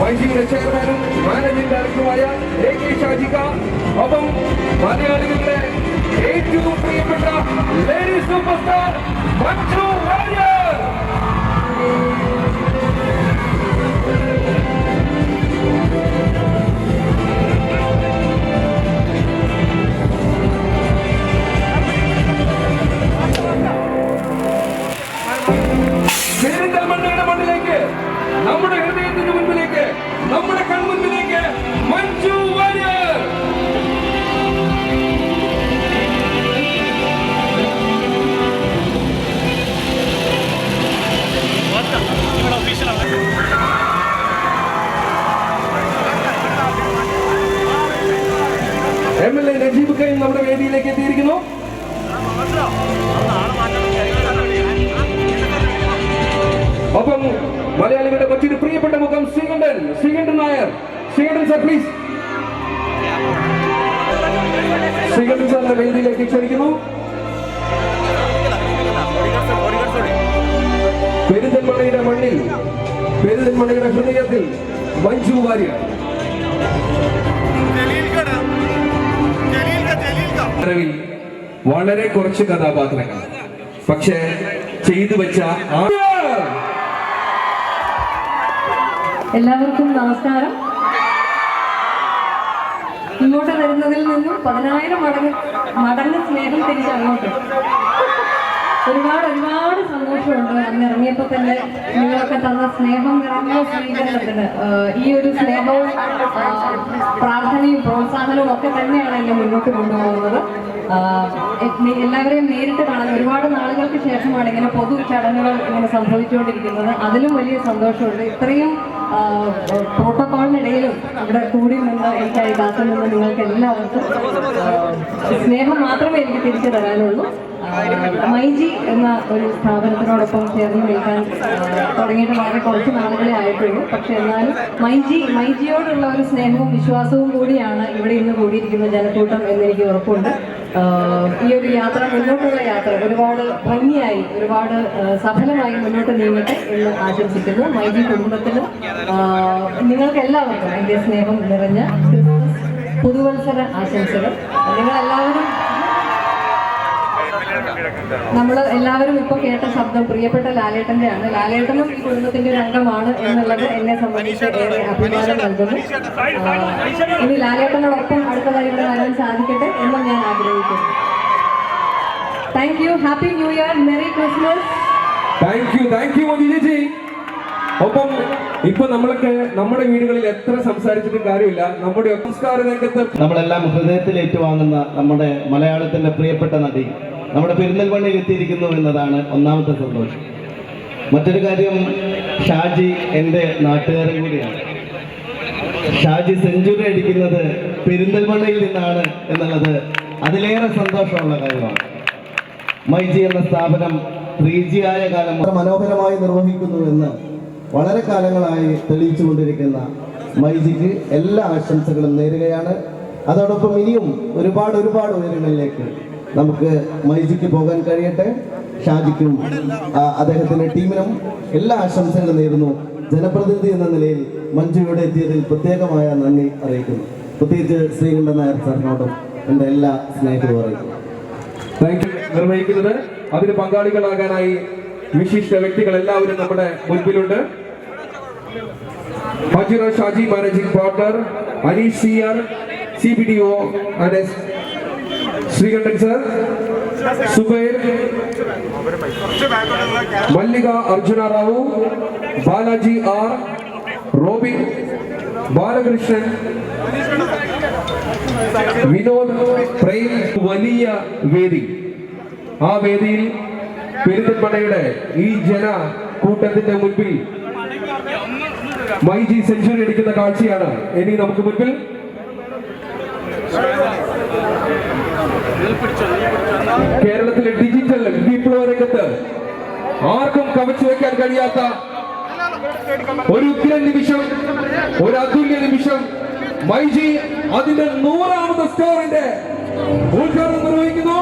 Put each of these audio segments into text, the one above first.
മൈജിയുടെ ചെയർമാനും മാനേജിംഗ് ഡയറക്ടറുമായ AK ഷാജിക, ഒപ്പം മലയാളികളുടെ ഏറ്റവും പ്രിയപ്പെട്ട lady super star Manju Warrier. പെരിന്തൽമണ്ണയുടെ മണ്ണിലേക്ക്, നമ്മുടെ ഹൃദയത്തിന്റെ മുൻപിലേക്ക്, നമ്മുടെ കൺമുൻപിലേക്ക് മഞ്ജു വാര്യർ. MLA നജീബ് കരീം നമ്മുടെ വേദിയിലേക്ക് എത്തിയിരിക്കുന്നു. ഒപ്പം മലയാളികളുടെ മറ്റൊരു പ്രിയപ്പെട്ട മുഖം ശ്രീകണ്ഠൻ നായർ. Sreekantan sir please. ശ്രീകണ്ഠൻ സാറിന്റെ വേദിയിലേക്ക് ക്ഷണിക്കുന്നു. പെരിന്തൽമണ്ണയുടെ മണ്ണിൽ, പെരിന്തൽമണ്ണയുടെ ഹൃദയത്തിൽ മഞ്ജു വാര്യർ. വളരെ കുറച്ച് കഥാപാത്രങ്ങൾ, പക്ഷേ ചെയ്തു വെച്ച എല്ലാവർക്കും നമസ്കാരം. ഇങ്ങോട്ട് വരുന്നതിൽ നിന്നും 10,000 മടങ്ങ് സ്നേഹം തിരിച്ച് അങ്ങോട്ട്. ഒരുപാട് സന്തോഷമുണ്ട്. അന്ന് ഇറങ്ങിയപ്പോൾ തന്നെ നിങ്ങളൊക്കെ തന്ന സ്നേഹം നിറഞ്ഞ സ്വീകരണത്തിന്, ഈ ഒരു സ്നേഹവും പ്രാർത്ഥനയും പ്രോത്സാഹനവും ഒക്കെ തന്നെയാണ് എന്നെ മുന്നോട്ട് കൊണ്ടുപോകുന്നത്. എല്ലാവരെയും നേരിട്ട് കാണാൻ ഒരുപാട് നാളുകൾക്ക് ശേഷമാണ് ഇങ്ങനെ പൊതു ചടങ്ങുകൾ ഇങ്ങനെ സംഭവിച്ചുകൊണ്ടിരിക്കുന്നത്. അതിലും വലിയ സന്തോഷമുണ്ട്. ഇത്രയും പ്രോട്ടോക്കോളിനിടയിലും ഇവിടെ കൂടി നിന്ന് എനിക്കായി കാത്തു നിന്ന് നിങ്ങൾക്ക് എല്ലാവർക്കും സ്നേഹം മാത്രമേ എനിക്ക് തിരിച്ചു തരാനുള്ളൂ. മൈജി എന്ന ഒരു സ്ഥാപനത്തിനോടൊപ്പം ചേർന്ന് നിൽക്കാൻ തുടങ്ങിയിട്ട് വളരെ കുറച്ച് നാളുകളെ ആയിട്ടുള്ളൂ. പക്ഷെ എന്നാലും മൈജിയോടുള്ള ഒരു സ്നേഹവും വിശ്വാസവും കൂടിയാണ് ഇവിടെ ഇന്ന് കൂടിയിരിക്കുന്ന ജനക്കൂട്ടം എന്നെനിക്ക് ഉറപ്പുണ്ട്. ഈ ഒരു യാത്ര, മുന്നോട്ടുള്ള യാത്ര ഒരുപാട് ഭംഗിയായി, ഒരുപാട് സഫലമായി മുന്നോട്ട് നീങ്ങട്ടെ എന്ന് ആശംസിക്കുന്നു. മൈജി കുടുംബത്തിന് നിങ്ങൾക്ക് എല്ലാവർക്കും എൻ്റെ സ്നേഹം നിറഞ്ഞ ക്രിസ്മസ് പുതുവത്സര ആശംസകൾ. നമ്മളെല്ലാവരും ഇപ്പോൾ കേട്ട ശബ്ദം പ്രിയപ്പെട്ട ലാലേട്ടൻ്റെ ആണ്. ലാലേട്ടനും ഈ കുടുംബത്തിൻ്റെ ഒരു അംഗമാണ് എന്നുള്ളത് എന്നെ സംബന്ധിച്ച് ഏറെ അഭിമാനം നൽകുന്നു. ഇനി ലാലേട്ടനോടൊപ്പം അടുത്തതായി ഇവിടെ വരാൻ സാധിക്കട്ടെ എന്നും ഞാൻ ആഗ്രഹിക്കുന്നു. Thank you. Happy new year. Merry Christmas. Thank you Modiji. ഒപ്പം ഇപ്പൊ നമ്മളൊക്കെ നമ്മുടെ വീടുകളിൽ എത്ര സംസാരിച്ചിട്ടും കാര്യമില്ല, നമ്മുടെ സംസ്കാര രംഗത്ത് നമ്മളെല്ലാം ഹൃദയത്തിൽ ഏറ്റുവാങ്ങുന്ന നമ്മുടെ മലയാളത്തിന്റെ പ്രിയപ്പെട്ട നടി നമ്മുടെ പെരിന്തൽമണ്ണയിൽ എത്തിയിരിക്കുന്നു എന്നതാണ് ഒന്നാമത്തെ സന്തോഷം. മറ്റൊരു കാര്യം, ഷാജി എൻ്റെ നാട്ടുകാരൻ കൂടിയാണ്. ഷാജി സെഞ്ചുറി അടിക്കുന്നത് പെരിന്തൽമണ്ണയിൽ നിന്നാണ് എന്നുള്ളത് അതിലേറെ സന്തോഷമുള്ള കാര്യമാണ്. മൈജി എന്ന സ്ഥാപനം 3G ആയ കാലം മനോഹരമായി നിർവഹിക്കുന്നു എന്ന് വളരെ കാലങ്ങളായി തെളിയിച്ചുകൊണ്ടിരിക്കുന്ന മൈജിക്ക് എല്ലാ ആശംസകളും നേരുകയാണ്. അതോടൊപ്പം ഇനിയും ഒരുപാട് ഉയരങ്ങളിലേക്ക് നമുക്ക് മൈജിക്ക് പോകാൻ കഴിയട്ടെ. ഷാജിക്കും അദ്ദേഹത്തിൻ്റെ ടീമിനും എല്ലാ ആശംസകളും നേരുന്നു. ജനപ്രതിനിധി എന്ന നിലയിൽ മഞ്ജു ഇവിടെ എത്തിയതിൽ പ്രത്യേകമായ നന്ദി അറിയിക്കുന്നു. പ്രത്യേകിച്ച് ശ്രീകണ്ഠൻ നായർ സാറിനോടും എൻ്റെ എല്ലാ സ്നേഹവും അറിയിക്കുന്നു. നിർവഹിക്കുന്നത് അതിന് പങ്കാളികളാകാനായി വിശിഷ്ട വ്യക്തികൾ എല്ലാവരും നമ്മുടെ മുൻപിലുണ്ട്. Fajira Shaji, managing partner, Aneesh Siyar, CBDO Sreekantan sir, Zubair, Mallika Arjuna Rao, Balaji R, Robin, Balakrishnan, Vinod, Prem. വലിയ വേദി. ആ വേദിയിൽ പെരിന്തൽമണ്ണയുടെ ഈ ജന കൂട്ടത്തിന്റെ മുൻപിൽ മൈജി സെഞ്ചുറി അടിക്കുന്ന കാഴ്ചയാണ് ഇനി നമുക്ക് മുൻപിൽ. കേരളത്തിലെ ഡിജിറ്റൽ വിപ്ലവ രംഗത്ത് ആർക്കും കവച്ചു വയ്ക്കാൻ കഴിയാത്ത ഒരു ഉഗ്രൻ നിമിഷം, ഒരു അതുല്യ നിമിഷം. മൈജി അതിന്റെ 100ാമത്തെ സ്റ്റോറിന്റെ ഉദ്ഘാടനം നിർവഹിക്കുന്നു.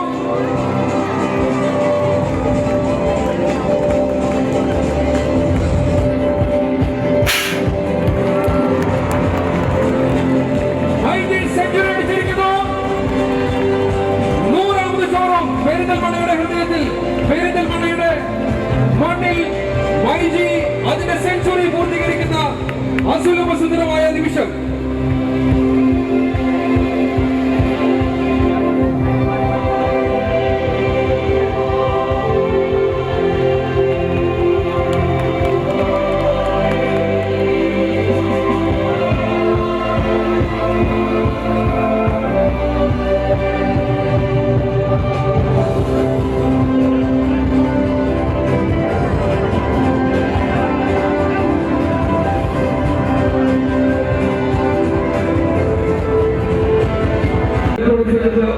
മൈജി അതിന്റെ സെഞ്ചുറി പൂർത്തീകരിക്കുന്ന അസുലഭ സുന്ദരമായ നിമിഷം.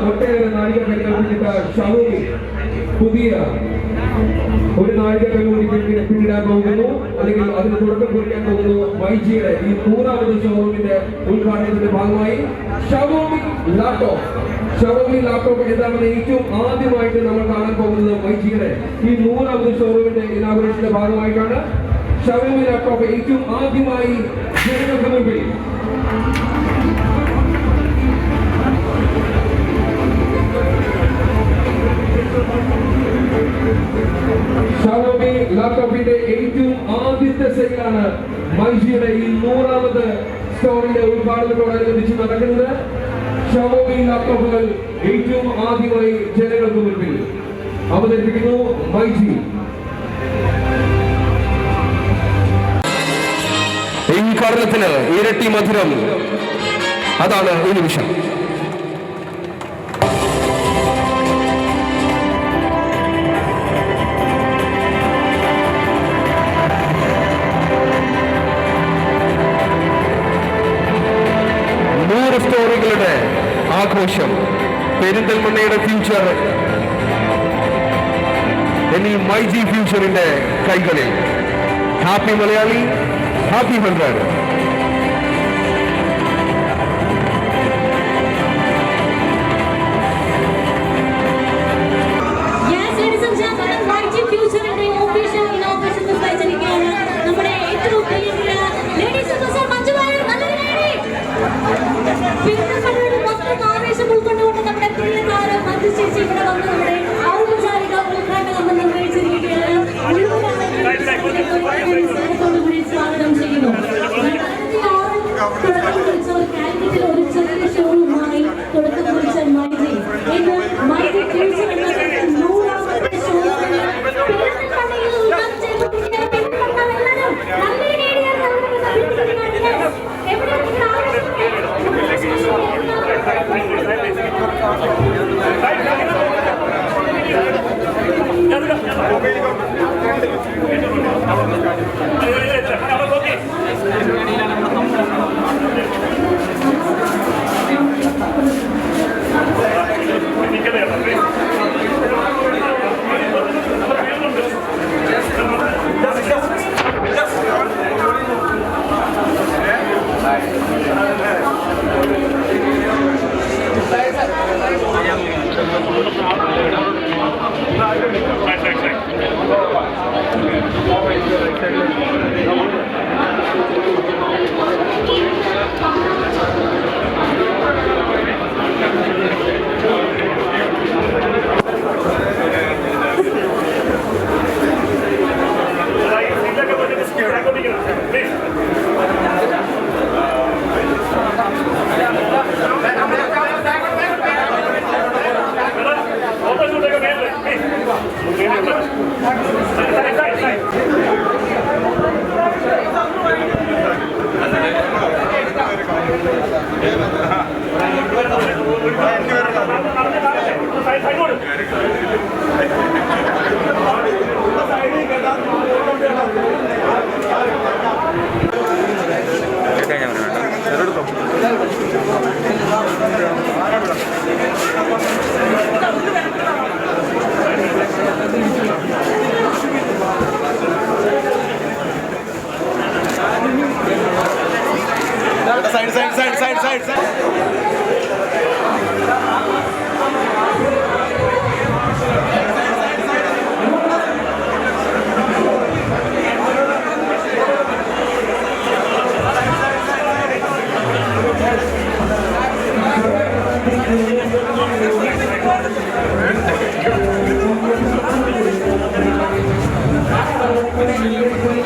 ഒട്ടേറെ നാഴികക്കല്ലുകൾ പിന്നിട്ട ഷവോമി പുതിയ ഒരു നാഴികക്കല്ല് കൂടി പിന്നിടാൻ പോകുന്നു, അല്ലെങ്കിൽ അതിന് തുടക്കം കുറിക്കാൻ പോകുന്നു. മൈജിയുടെ ഈ 100ാമത് ഷോറൂമിന്റെ ഉദ്ഘാടനത്തിന്റെ ഭാഗമായി ഷവോമി ലാപ്ടോപ്പ് എന്താണെന്ന് ഏറ്റവും ആദ്യമായിട്ട് നമ്മൾ കാണാൻ പോകുന്നത് മൈജിയുടെ ഈ 100ാമത് ഷോറൂമിന്റെ ഇനാഗുറേഷന്റെ ഭാഗമായിട്ടാണ്. ഷവോമി ലാപ്ടോപ്പ് ഏറ്റവും ആദ്യമായി ജനങ്ങൾക്ക് മുമ്പിൽ ഷവോമി ലാപ്ടോപ്പിന്റെ ഏറ്റവും ആദ്യത്തെ സെയിലാണ് മൈജിയുടെ ഈ 100ാമത് സ്റ്റോറിന്റെ ഉദ്ഘാടനത്തോടനുബന്ധിച്ച് നടക്കുന്നത്. ഷവോമി ലാപ്ടോപ്പുകൾ ഏറ്റവും ആദ്യമായി ജനങ്ങൾക്ക് മുൻപിൽ അവതരിപ്പിക്കുന്നു മൈജി. ഈ ഉദ്ഘാടനത്തിന് ഇരട്ടി മധുരം, അതാണ് ഈ നിമിഷം. സ്റ്റോറികളുടെ ആഘോഷം, പെരിന്തൽമണ്ണയുടെ ഫ്യൂച്ചർ എന്നീ മൈജി ഫ്യൂച്ചറിന്റെ കൈകളിൽ. Happy Malayali, happy 100. സ്വാഗതം ചെയ്യുന്നു. തുടക്കം കുറിച്ച മൈജി ഇന്ന് മൈജി ഫ്യൂച്ചർ എന്ന 100ാമത്തെ ഷോറൂമിൽ Thank you.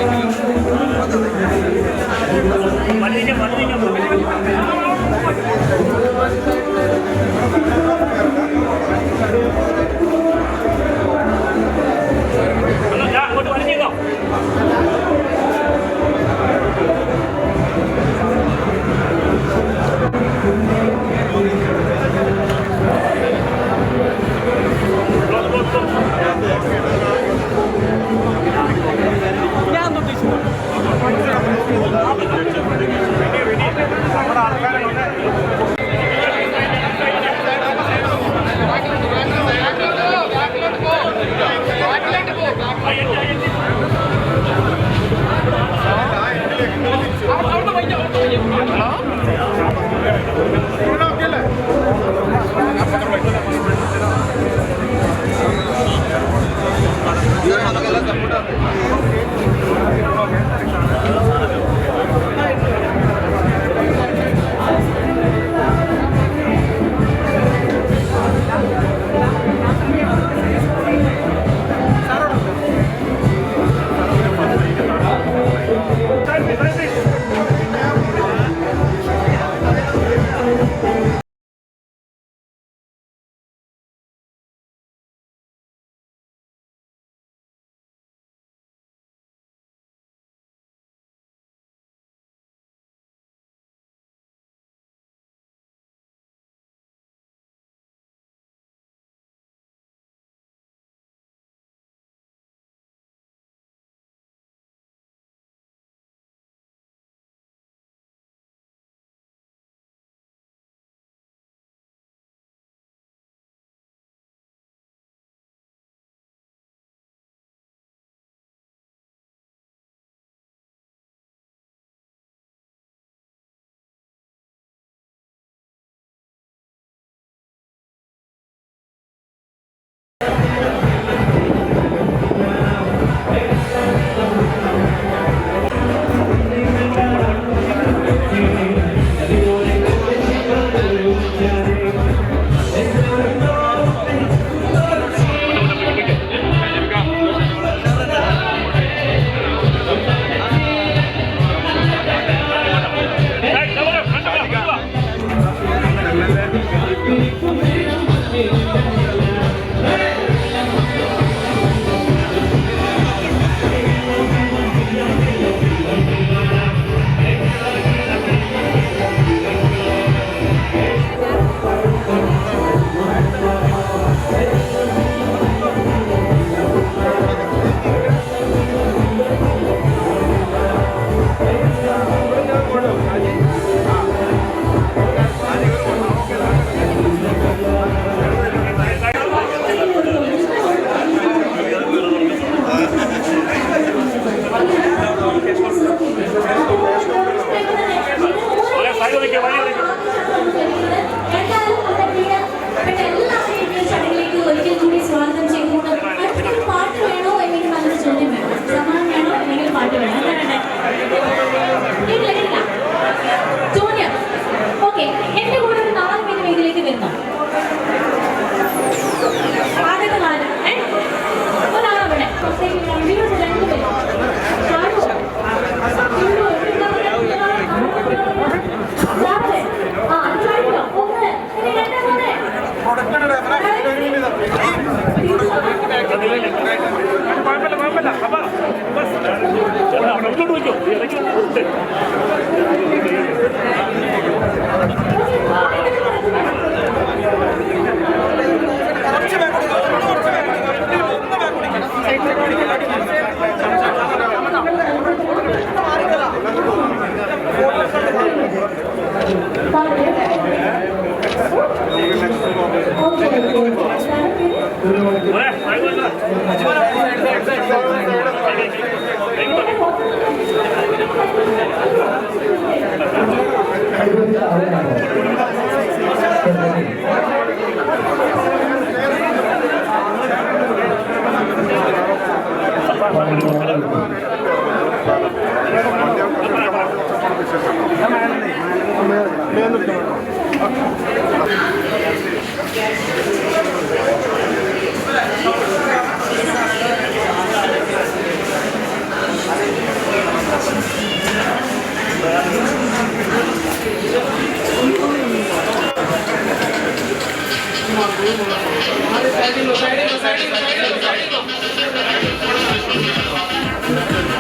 Side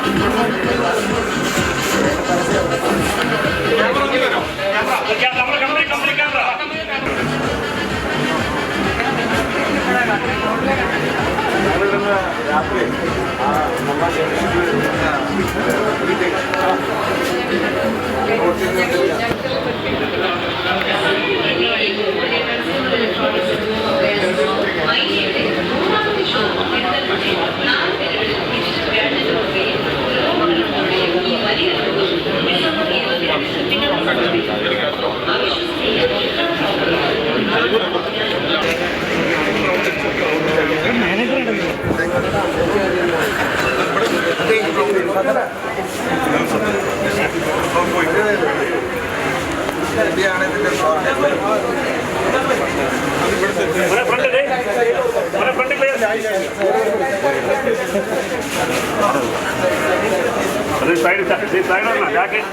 side on jacket.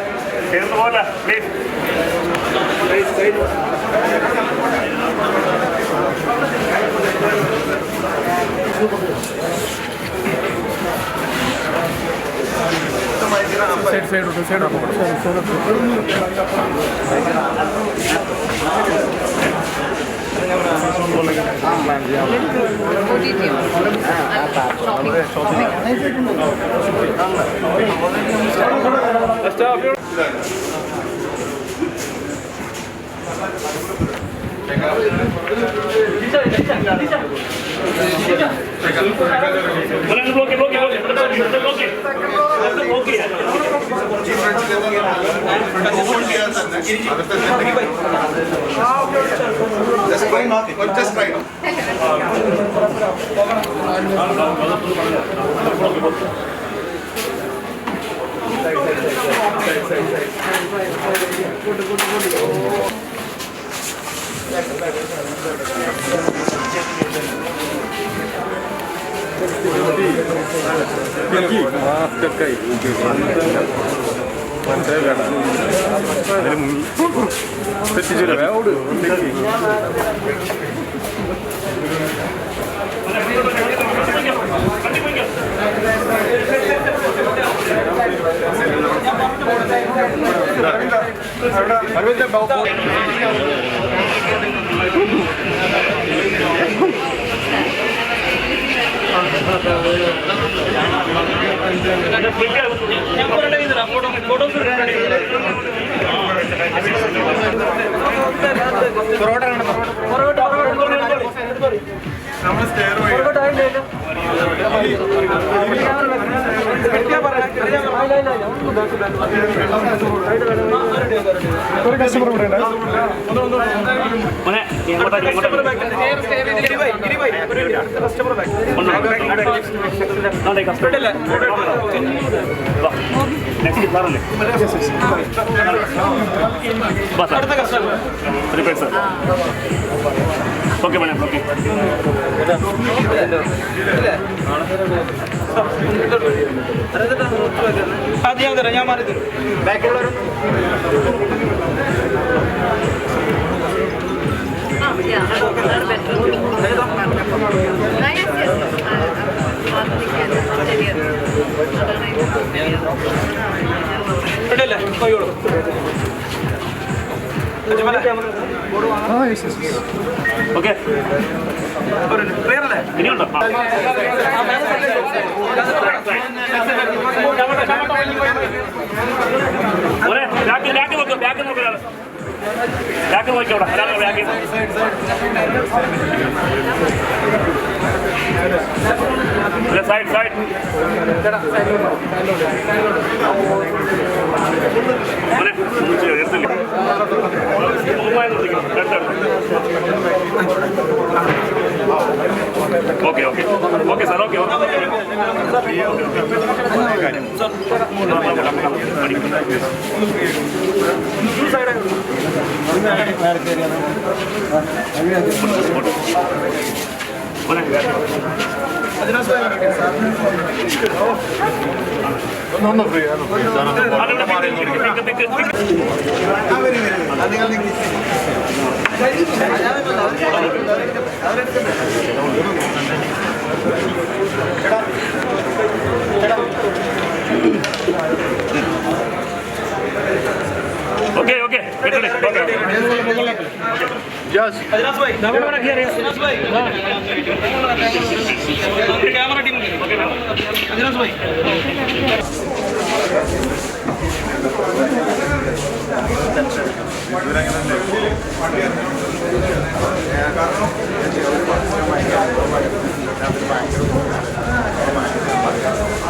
Here's the water, please. Please. Just try now. Okay, madam. Okay. Okay. ഇനിയുണ്ടോ? ബാക്ക് നോക്കിയോടാ ബാക്ക് സൈഡ് എടുത്തില്ല okay okay okay sir okay okay okay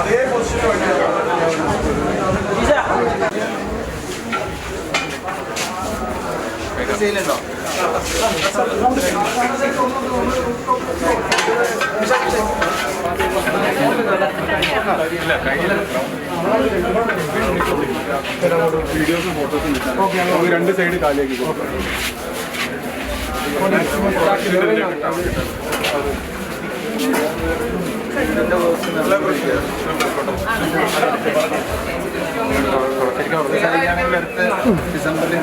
അതേ പൊസിഷൻ ചെയ്യുന്നുണ്ടോ? വീഡിയോസും ഫോട്ടോസും നമുക്ക് രണ്ട് സൈഡ് കാലിയാക്കി കൊടുക്കാം. ഡിസംബറിൽ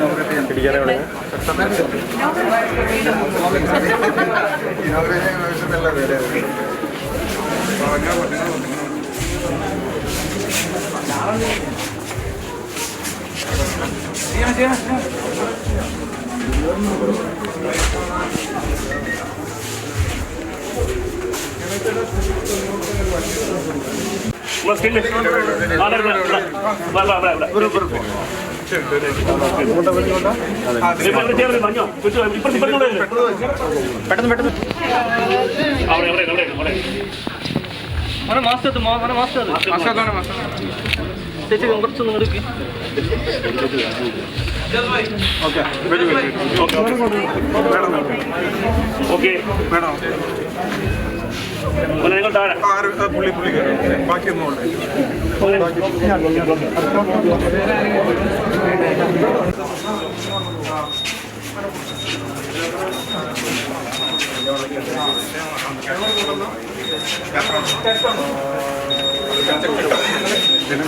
പുള്ളി ബാക്കി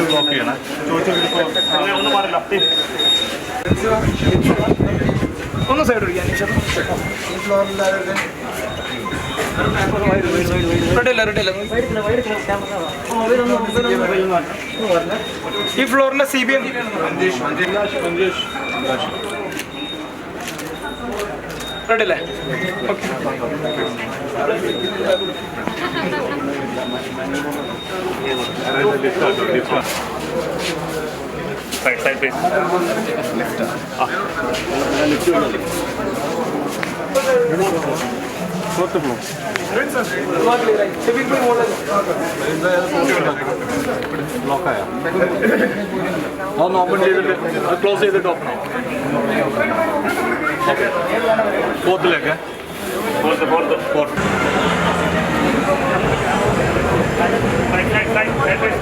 ബ്ലോക്ക് ചെയ്യണം. ഒന്ന് സൈഡ് ഒഴിക്കാൻ ഈ ഫ്ലോറിലെ CBM റെഡിയല്ലേ? Okay. Side, side, please. Fourth floor. Block ആയ ഒന്ന് ഓപ്പൺ ചെയ്തിട്ട് ക്ലോസ് ചെയ്തിട്ട് ഓപ്പൺ ആവും. ഓക്കെ. ഫോർത്തിലേക്ക് fourth Side, side, side, side, please.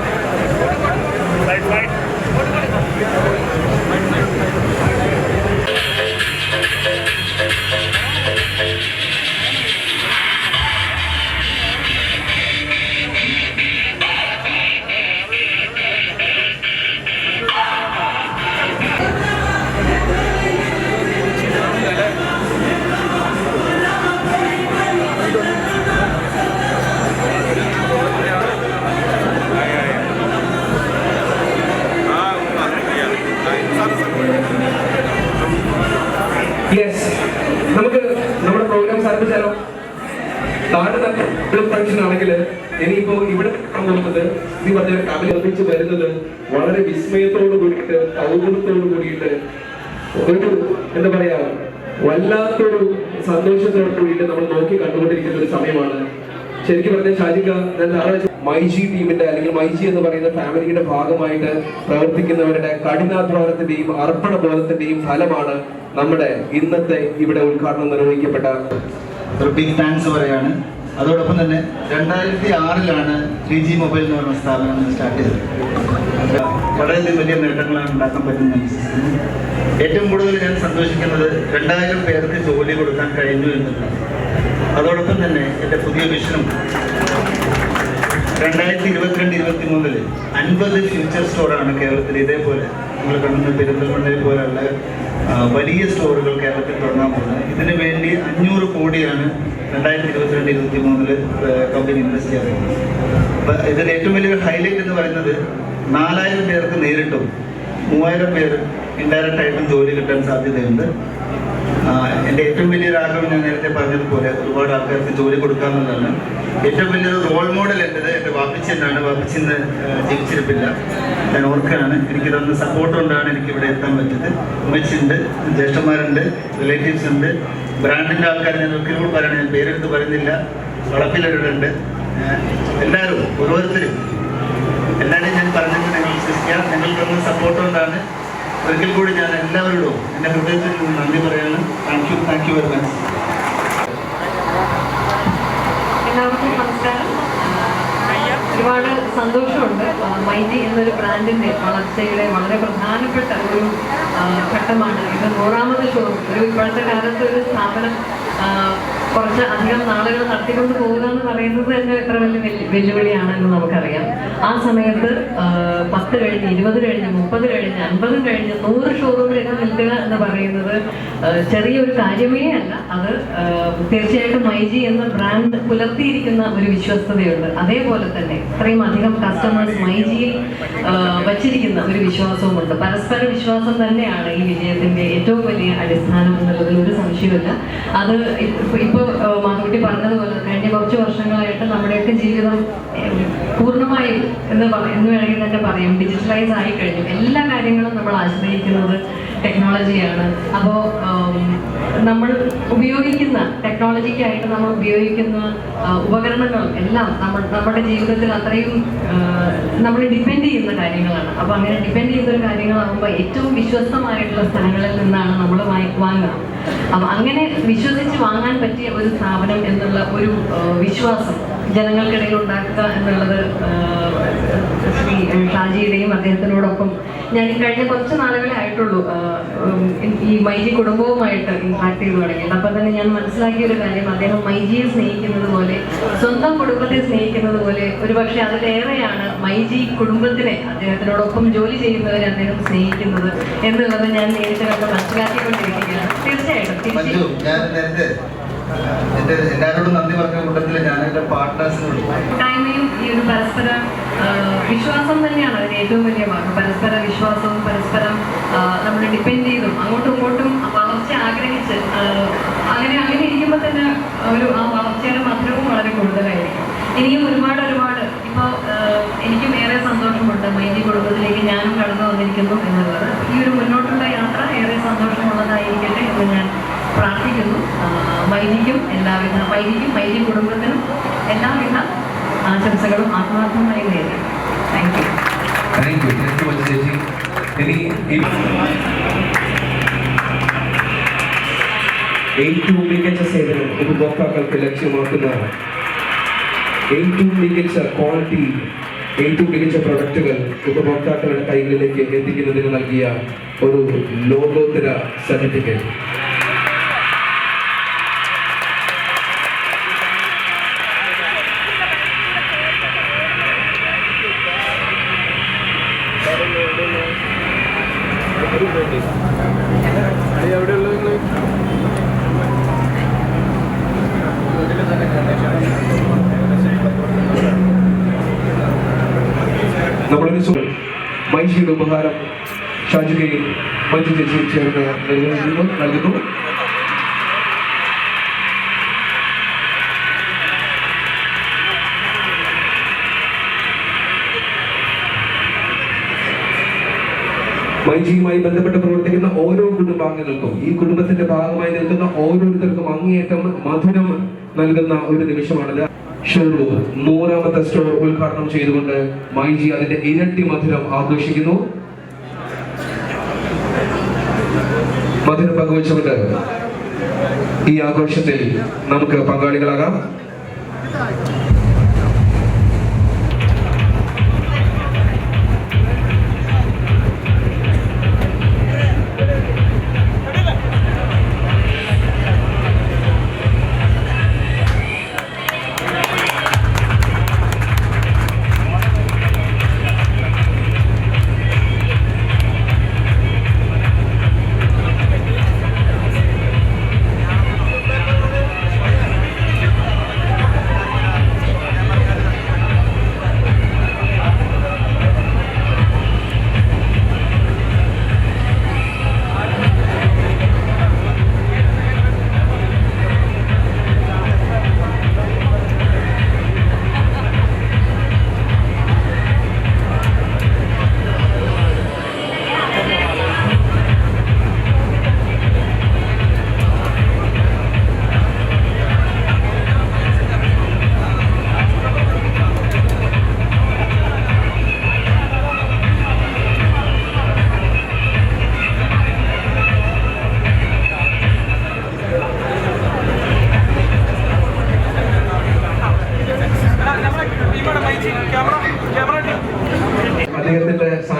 Side, side. Yes, നമുക്ക് നമ്മുടെ പ്രോഗ്രാം ആരംഭിച്ചാലോ? താഴെ തന്നെ ഫംഗ്ഷൻ ആണെങ്കിൽ ഇനിയിപ്പോ ഇവിടെ പോകുന്നത് ഈ പറഞ്ഞ ഫാമിലി ഒന്നിച്ച് വരുന്നത് വളരെ വിസ്മയത്തോട് കൂടിയിട്ട് കൗതുകത്തോട് കൂടിയിട്ട് ഒരു എന്താ പറയാ വല്ലാത്തൊരു സന്തോഷത്തോട് കൂടിയിട്ട് നമ്മൾ നോക്കി കണ്ടുകൊണ്ടിരിക്കുന്ന ഒരു സമയമാണ്. ശരിക്കും പറഞ്ഞ ഷാജിക, ഞാൻ മൈജി ടീമിന്റെ അല്ലെങ്കിൽ മൈജി എന്ന് പറയുന്ന ഫാമിലിയുടെ ഭാഗമായിട്ട് പ്രവർത്തിക്കുന്നവരുടെ കഠിനാധ്വാനത്തിന്റെയും അർപ്പണ ബോധത്തിന്റെയും ഫലമാണ് നമ്മുടെ ഇന്നത്തെ ഇവിടെ ഉദ്ഘാടനം നിർവഹിക്കപ്പെട്ട ഒരു ബിഗ് താങ്ക്സ് പറയാണ്. അതോടൊപ്പം തന്നെ 2006 3G മൊബൈൽ എന്ന് പറയുന്ന സ്ഥാപനം സ്റ്റാർട്ട് ചെയ്തത്. വളരെയധികം വലിയ നേട്ടങ്ങളാണ് ഉണ്ടാക്കാൻ പറ്റുന്നത് വിശ്വസിക്കുന്നു. ഏറ്റവും കൂടുതൽ ഞാൻ സന്തോഷിക്കുന്നത് 2000 പേർക്ക് ജോലി കൊടുക്കാൻ കഴിഞ്ഞു എന്നുള്ളതാണ്. അതോടൊപ്പം തന്നെ എൻ്റെ പുതിയ വിഷനും 2022-23 50 ഫ്യൂച്ചർ സ്റ്റോറാണ് കേരളത്തിൽ ഇതേപോലെ നമ്മൾ കാണുന്ന പെരിന്തൽമണ്ണയെ പോലുള്ള വലിയ സ്റ്റോറുകൾ കേരളത്തിൽ തുടങ്ങാൻ പോകുന്നത്. ഇതിനു വേണ്ടി 500 കോടിയാണ് 2022-23 കമ്പനി ഇൻവെസ്റ്റ് ചെയ്യുന്നത്. അപ്പം ഇതിൽ ഏറ്റവും വലിയൊരു ഹൈലൈറ്റ് എന്ന് പറയുന്നത് 4000 പേർക്ക് നേരിട്ടും 3000 പേര് ഇൻഡയറക്റ്റായിട്ടും ജോലി കിട്ടാൻ സാധ്യതയുണ്ട്. എൻ്റെ ഏറ്റവും വലിയൊരു ആഗ്രഹം ഞാൻ നേരത്തെ പറഞ്ഞതുപോലെ ഒരുപാട് ആൾക്കാർക്ക് ജോലി കൊടുക്കാമെന്നതാണ്. ഏറ്റവും വലിയൊരു റോൾ മോഡൽ എൻ്റെ വാപ്പിച്ചനാണ്. വാപ്പിച്ചിന്ന് ജീവിച്ചിരിപ്പില്ല, ഞാൻ ഓർക്കുകയാണ്. എനിക്ക് തന്ന സപ്പോർട്ട് കൊണ്ടാണ് എനിക്കിവിടെ എത്താൻ പറ്റിയത്. ഉമ്മച്ചിയുണ്ട്, ജ്യേഷ്ഠന്മാരുണ്ട്, റിലേറ്റീവ്സ് ഉണ്ട്, ബ്രാൻഡിൻ്റെ ആൾക്കാർ ഞാൻ ഒരിക്കലും പറയണം, ഞാൻ പേരെടുത്ത് പറയുന്നില്ല. വളപ്പിലവരുണ്ട്, എല്ലാവരും ഓരോരുത്തരും എല്ലാവരെയും ഞാൻ പറഞ്ഞിട്ട് നിങ്ങൾ വിശ്വസിക്കുക. നിങ്ങൾ തന്ന സപ്പോർട്ട് കൊണ്ടാണ്. ഒരിക്കൽ കൂടി ഞാൻ എല്ലാവരോടും എൻ്റെ ഹൃദയത്തിൽ നിന്ന് നന്ദി പറയാണ്. Thank you very much. എല്ലാവർക്കും നമസ്കാരം. ഒരുപാട് സന്തോഷമുണ്ട്. മൈജി എന്നൊരു ബ്രാൻഡിൻ്റെ വളർച്ചയുടെ വളരെ പ്രധാനപ്പെട്ട ഒരു ഘട്ടമാണ് ഇത്. 100ാമത് ഷോറൂം. ഇപ്പോഴത്തെ കാലത്ത് ഒരു സ്ഥാപനം കുറച്ച് അധികം നാളുകൾ നടത്തിക്കൊണ്ട് പോകുക എന്ന് പറയുന്നത് തന്നെ എത്ര വലിയ വെല്ലുവിളിയാണെന്ന് നമുക്കറിയാം. ആ സമയത്ത് 10 കഴിഞ്ഞ് 20 കഴിഞ്ഞ് 30 കഴിഞ്ഞ് 50 കഴിഞ്ഞ് 100 ഷോറൂമിലേക്ക് നിൽക്കുക എന്ന് പറയുന്നത് ചെറിയൊരു കാര്യമേ അല്ല. അത് തീർച്ചയായിട്ടും മൈജി എന്ന ബ്രാൻഡ് പുലർത്തിയിരിക്കുന്ന ഒരു വിശ്വസ്തതയുണ്ട്. അതേപോലെ തന്നെ ഇത്രയും അധികം കസ്റ്റമേഴ്സ് മൈജിയിൽ വച്ചിരിക്കുന്ന ഒരു വിശ്വാസവുമുണ്ട്. പരസ്പര വിശ്വാസം തന്നെയാണ് ഈ വിജയത്തിന്റെ ഏറ്റവും വലിയ അടിസ്ഥാനം എന്നുള്ളതിൽ ഒരു സംശയമില്ല. അത് ഇപ്പോൾ മാധുക്കുട്ടി പറഞ്ഞതുപോലെ കഴിഞ്ഞ കുറച്ച് വർഷങ്ങളായിട്ട് നമ്മുടെയൊക്കെ ജീവിതം പൂർണ്ണമായും എന്ന് വേണമെങ്കിൽ തന്നെ പറയാം ഡിജിറ്റലൈസ് ആയി കഴിഞ്ഞു. എല്ലാ കാര്യങ്ങളും നമ്മൾ ആശ്രയിക്കുന്നത് ടെക്നോളജിയാണ്. അപ്പോൾ നമ്മൾ ഉപയോഗിക്കുന്ന ടെക്നോളജിക്കായിട്ട് നമ്മൾ ഉപയോഗിക്കുന്ന ഉപകരണങ്ങളും എല്ലാം നമ്മുടെ ജീവിതത്തിൽ അത്രയും നമ്മൾ ഡിപ്പെൻഡ് ചെയ്യുന്ന കാര്യങ്ങളാണ്. അപ്പോൾ അങ്ങനെ ഡിപ്പെൻഡ് ചെയ്യുന്ന കാര്യങ്ങളാകുമ്പോൾ ഏറ്റവും വിശ്വസ്തമായിട്ടുള്ള സ്ഥലങ്ങളിൽ നിന്നാണ് നമ്മൾ വാങ്ങുക. അപ്പം അങ്ങനെ വിശ്വസിച്ച് വാങ്ങാൻ പറ്റിയ ഒരു സ്ഥാപനം എന്നുള്ള ഒരു വിശ്വാസം ജനങ്ങൾക്കിടയിൽ ഉണ്ടാക്കുക എന്നുള്ളത് ശ്രീ ഷാജിയുടെയും അദ്ദേഹത്തിനോടൊപ്പം ഞാൻ കഴിഞ്ഞ കുറച്ച് നാളുകളെ ആയിട്ടുള്ളൂ ഈ മൈജി കുടുംബവുമായിട്ട് ഇൻട്രാക്ട് ചെയ്ത് തുടങ്ങിയത്. അപ്പം തന്നെ ഞാൻ മനസ്സിലാക്കിയ ഒരു കാര്യം, അദ്ദേഹം മൈജിയെ സ്നേഹിക്കുന്നത് പോലെ സ്വന്തം കുടുംബത്തെ സ്നേഹിക്കുന്നത് പോലെ ഒരുപക്ഷെ അതിലേറെയാണ് മൈജി കുടുംബത്തിനെ അദ്ദേഹത്തിനോടൊപ്പം ജോലി ചെയ്യുന്നവരെ അദ്ദേഹം സ്നേഹിക്കുന്നത് എന്നുള്ളത് ഞാൻ നേരിട്ട് കണ്ട് മനസ്സിലാക്കിക്കൊണ്ടിരിക്കുകയാണ്. തീർച്ചയായിട്ടും എല്ലാവരോടും നന്ദി പറഞ്ഞ കൂട്ടത്തിൽ ഞാൻ എൻ്റെ പാർട്ട്നേഴ്സിനോട് കൂട്ടായ്മയും ഈ ഒരു പരസ്പര വിശ്വാസം തന്നെയാണ് അതിന് ഏറ്റവും വലിയ ഭാഗം. പരസ്പര വിശ്വാസവും പരസ്പരം നമ്മൾ ഡിപ്പെൻഡ് ചെയ്തും അങ്ങോട്ടും ഇങ്ങോട്ടും വളർച്ച ആഗ്രഹിച്ച് അങ്ങനെ ഇരിക്കുമ്പോൾ തന്നെ ആ വളർച്ചയുടെ മധുരവും വളരെ കൂടുതലായിരിക്കും. ഇനിയും ഒരുപാട് ഇപ്പോൾ എനിക്കും ഏറെ സന്തോഷമുണ്ട് മൈജി കുടുംബത്തിലേക്ക് ഞാനും കടന്നു വന്നിരിക്കുന്നു എന്നുള്ളത്. ഈ ഒരു മുന്നോട്ടുള്ള യാത്ര ഏറെ സന്തോഷമുള്ളതായിരിക്കട്ടെ എന്ന് ഞാൻ പ്രാർത്ഥിക്കുന്നു. മൈജിക്കും മൈജി കുടുംബത്തിനും എല്ലാവിധ ആശംസകളും ആത്മാർത്ഥമായി നേരുന്നു. Thank you. ഏറ്റവും മികച്ച സേവനം ഉപഭോക്താക്കൾക്ക് ലക്ഷ്യമാക്കുന്ന ഏറ്റവും മികച്ച ക്വാളിറ്റി, ഏറ്റവും മികച്ച പ്രൊഡക്റ്റുകൾ ഉപഭോക്താക്കളുടെ കൈകളിലേക്ക് എത്തിക്കുന്നതിന് നൽകിയ ഒരു ലോകോത്തര സർട്ടിഫിക്കറ്റ്. നമ്മളൊരു മൈജിയുടെ ഉപഹാരം ഷാജികയും മഞ്ജു ചേച്ചിയും ചേർന്ന് നൽകുന്നു. മൈജിയുമായി ബന്ധപ്പെട്ട് പ്രവർത്തിക്കുന്ന ഓരോ കുടുംബാംഗങ്ങൾക്കും ഈ കുടുംബത്തിന്റെ ഭാഗമായി നിൽക്കുന്ന ഓരോരുത്തർക്കും അങ്ങേയറ്റം മധുരം നൽകുന്ന ഒരു നിമിഷമാണിത്. ഷോറൂം 100ാമത്തെ സ്റ്റോർ ഉദ്ഘാടനം ചെയ്തുകൊണ്ട് മൈജി അതിന്റെ ഇരട്ടി മധുരം ആഘോഷിക്കുന്നു. മധുരം പങ്കുവച്ചുകൊണ്ട് ഈ ആഘോഷത്തിൽ നമുക്ക് പങ്കാളികളാകാം.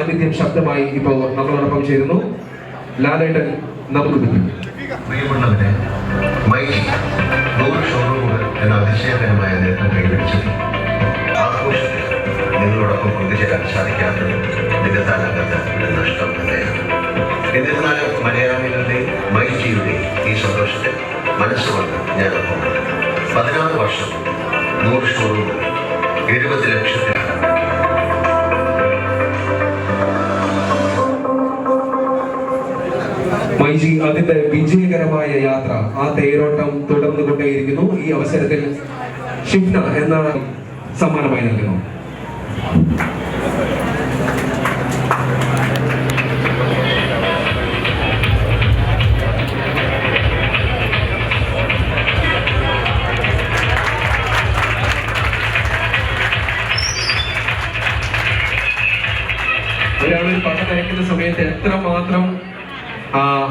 സാന്നിധ്യം ശക്തമായി ഇപ്പോൾ നമ്മളോടൊപ്പം ചേരുന്നു. ലാലേട്ടൻ നമുക്ക് പറ്റും. പ്രിയമുള്ളവരെ, മൈജി 100 ഷോറൂമുകൾ എന്ന അതിശയകരമായ നേട്ടം കൈവരിച്ചു. ആഘോഷത്തിൽ നിങ്ങളോടൊപ്പം പങ്കുചേരാൻ സാധിക്കാത്തത് നികത്താനാകാത്ത ഒരു നഷ്ടം തന്നെയാണ്. എന്നിരുന്നാലും മലയാളികളുടെയും മൈജിയുടെയും ഈ സന്തോഷത്തിൽ മനസ്സുകൊണ്ട് ഞാനൊപ്പം 16 വർഷം 100 ഷോറൂമുകൾ 70 ലക്ഷത്തിൽ മൈജി അതിന്റെ വിജയകരമായ യാത്ര, ആ തേരോട്ടം തുടർന്നുകൊണ്ടേയിരിക്കുന്നു. ഈ അവസരത്തിൽ ഷിഫ്ന എന്ന സമ്മാനമായി നൽകുന്നു. ഒരാളൊരു പണം അയക്കുന്ന സമയത്ത് എത്രമാത്രം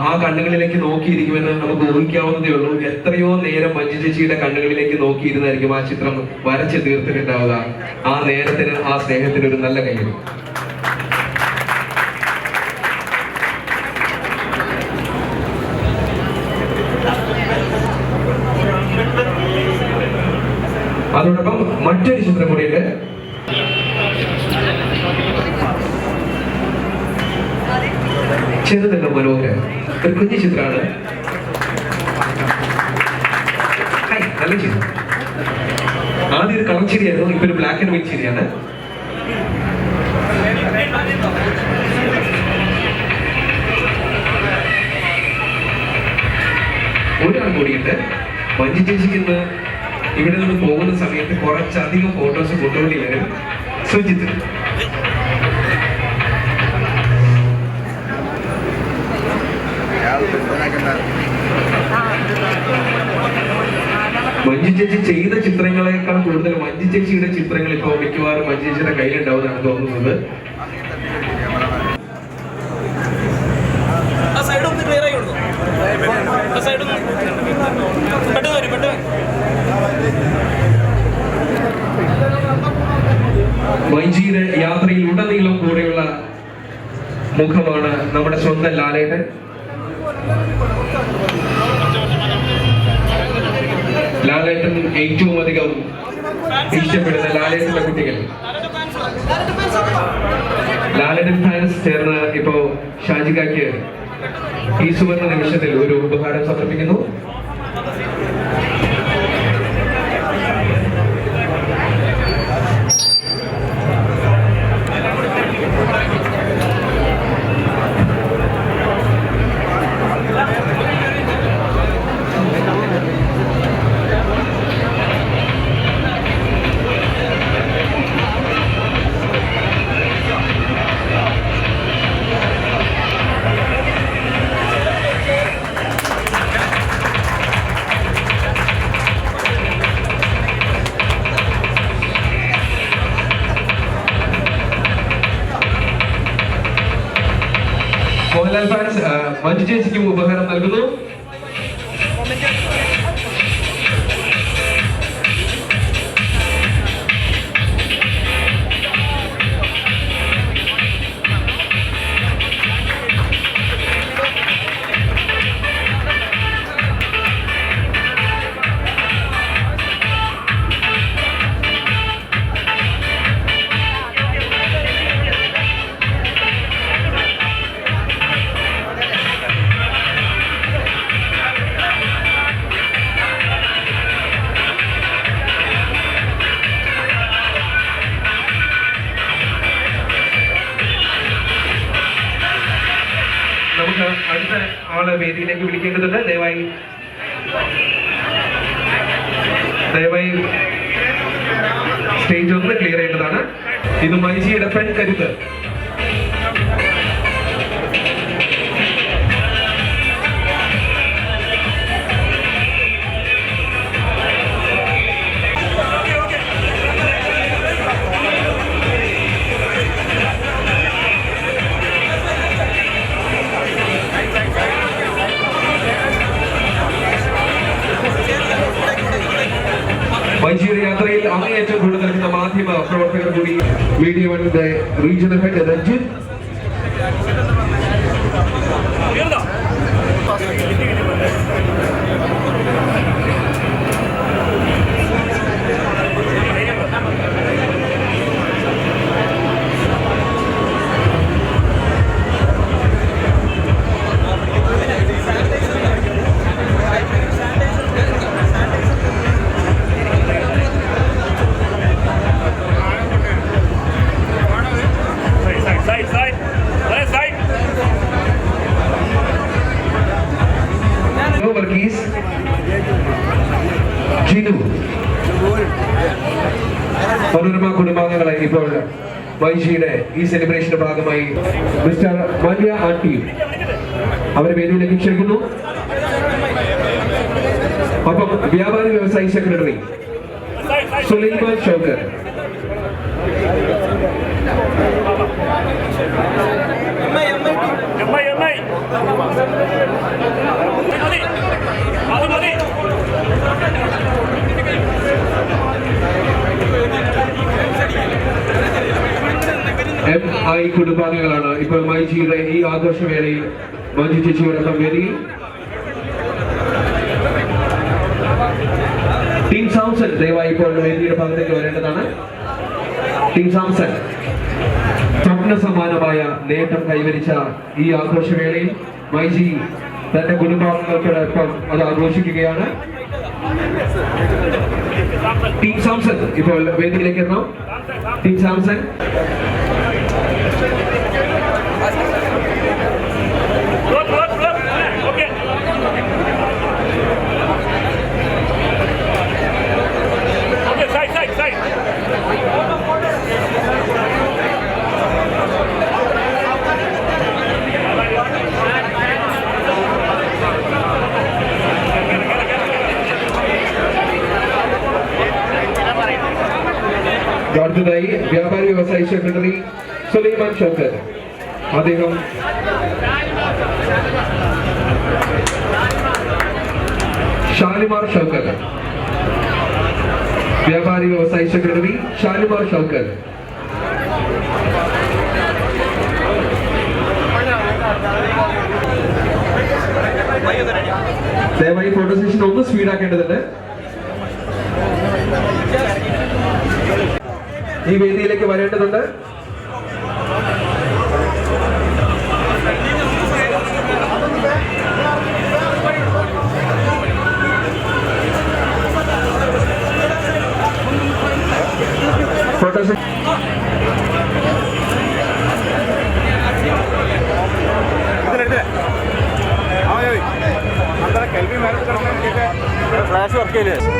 ആ കണ്ണുകളിലേക്ക് നോക്കിയിരിക്കുമെന്ന് നമുക്ക് ഊഹിക്കാവുന്നതേ ഉള്ളൂ. എത്രയോ നേരം മഞ്ജു ചേച്ചിയുടെ കണ്ണുകളിലേക്ക് നോക്കിയിരുന്നായിരിക്കും ആ ചിത്രം വരച്ച് തീർത്തിട്ടുണ്ടാവുക. ആ നേരത്തിന്, ആ സ്നേഹത്തിന് ഒരു നല്ല കൈയ്യടി. അതോടൊപ്പം മറ്റൊരു ചിത്രം കൂടിയുണ്ട്. ചെറുതല്ല മനോഹരം, ഒരു കുഞ്ഞു ചിത്രമാണ്. നല്ല ചിത്രം. ആദ്യം ഒരു കളർ ചിരിയായിരുന്നു, ഇപ്പൊ ഒരു ബ്ലാക്ക് ആൻഡ് വൈറ്റ് ചിരിയാണ്. ഒരാൾ കൂടിയുണ്ട്. മഞ്ജു ചേച്ചിക്ക് ഇന്ന് ഇവിടെ നിന്ന് പോകുന്ന സമയത്ത് കുറച്ചധികം ഫോട്ടോസ് കൊണ്ടുപോയി വരും. സുജിത്ത്, മഞ്ജു ചേച്ചി ചെയ്ത ചിത്രങ്ങളെക്കാൾ കൂടുതൽ മഞ്ജു ചേച്ചിയുടെ ചിത്രങ്ങൾ ഇപ്പോൾ മിക്കവാറും മഞ്ജു ചേച്ചിയുടെ കയ്യിലുണ്ടാവുമെന്നാണ് തോന്നുന്നത്. മൈജിയുടെ യാത്രയിൽ ഉടനീളം കൂടെയുള്ള മുഖമാണ് നമ്മുടെ സ്വന്തം ലാലേട്ടൻ. ലാലേട്ടൻ ഏറ്റവും അധികം ഇഷ്ടപ്പെടുന്ന ലാലേട്ടന്റെ കുട്ടികൾ, ലാലേട്ടൻ ഫാൻസ് ചേർന്ന് ഇപ്പോ ഷാജികയ്ക്ക് ഈ സുവർണ നിമിഷത്തിൽ ഒരു ഉപഹാരം സമർപ്പിക്കുന്നു. മോഹൻലാൽ ഫാൻസ് മഞ്ജു ചേച്ചിക്കും ഉപഹാരം നൽകുന്നു. നമുക്ക് അടുത്ത ആളെ വേദിയിലേക്ക് വിളിക്കേണ്ടതുണ്ട്. ദയവായി സ്റ്റേജ് ഒന്ന് ക്ലിയർ ചെയ്യേണ്ടതാണ്. ഇത് മൈജിയുടെ പെൺ കരുത്ത്. മൈജിയുടെ യാത്രയിൽ അങ്ങേയറ്റം കൂടുതൽ നൽകുന്ന മാധ്യമ പ്രവർത്തകർ കൂടി മീഡിയ വണ്ണിന്റെ റീജിയണൽ ഹെഡ് രഞ്ജിത്ത്, കുടുംബാംഗങ്ങളെ ഇപ്പോൾ വൈജിയുടെ ഈ സെലിബ്രേഷന്റെ ഭാഗമായി മിസ്റ്റർ മല്യ ആന്റിയും അവരെ വേദിയിലേക്ക് ക്ഷണിക്കുന്നു. ഒപ്പം വ്യാപാരി വ്യവസായി സെക്രട്ടറി സുലൈമാൻ ഷൗക്കർ, MI കുടുംബാംഗങ്ങളാണ് ഇപ്പോൾ മൈജിയുടെ ഈ ആഘോഷവേളയിൽ മഞ്ജു ചേച്ചിയോടൊപ്പം വേദിയിൽ. ടീം സാംസൺ ദയവായി ഇപ്പോൾ വേദിയുടെ ഭാഗത്തേക്ക് വരേണ്ടതാണ്. ടീം സാംസൺ സ്വപ്ന സമാനമായ നേട്ടം കൈവരിച്ച ഈ ആഘോഷവേളയിൽ മൈജി തന്റെ കുടുംബാംഗങ്ങൾക്കൊപ്പം അത് ആഘോഷിക്കുകയാണ്. ടീം സാംസൺ ഇപ്പോൾ വേദിയിലേക്ക് എത്തണം. ടീം സാംസൺ. അടുത്തതായി വ്യാപാരി വ്യവസായി സെക്രട്ടറി സുലൈമാൻ ഷൗക്കർ. അദ്ദേഹം ഷാലിമാർ ഷൗക്കർ, വ്യാപാരി വ്യവസായി സെക്രട്ടറി ഷാലിമാർ ഷൗക്കർ. ദയവായി ഫോട്ടോ സെഷൻ ഒന്ന് സ്പീഡാക്കേണ്ടതുണ്ട്. ഈ വേദിയിലേക്ക് വരേണ്ടതുണ്ട്. ഫോട്ടോ ഫ്ലാഷ് വർക്ക് ചെയ്യില്ലേ?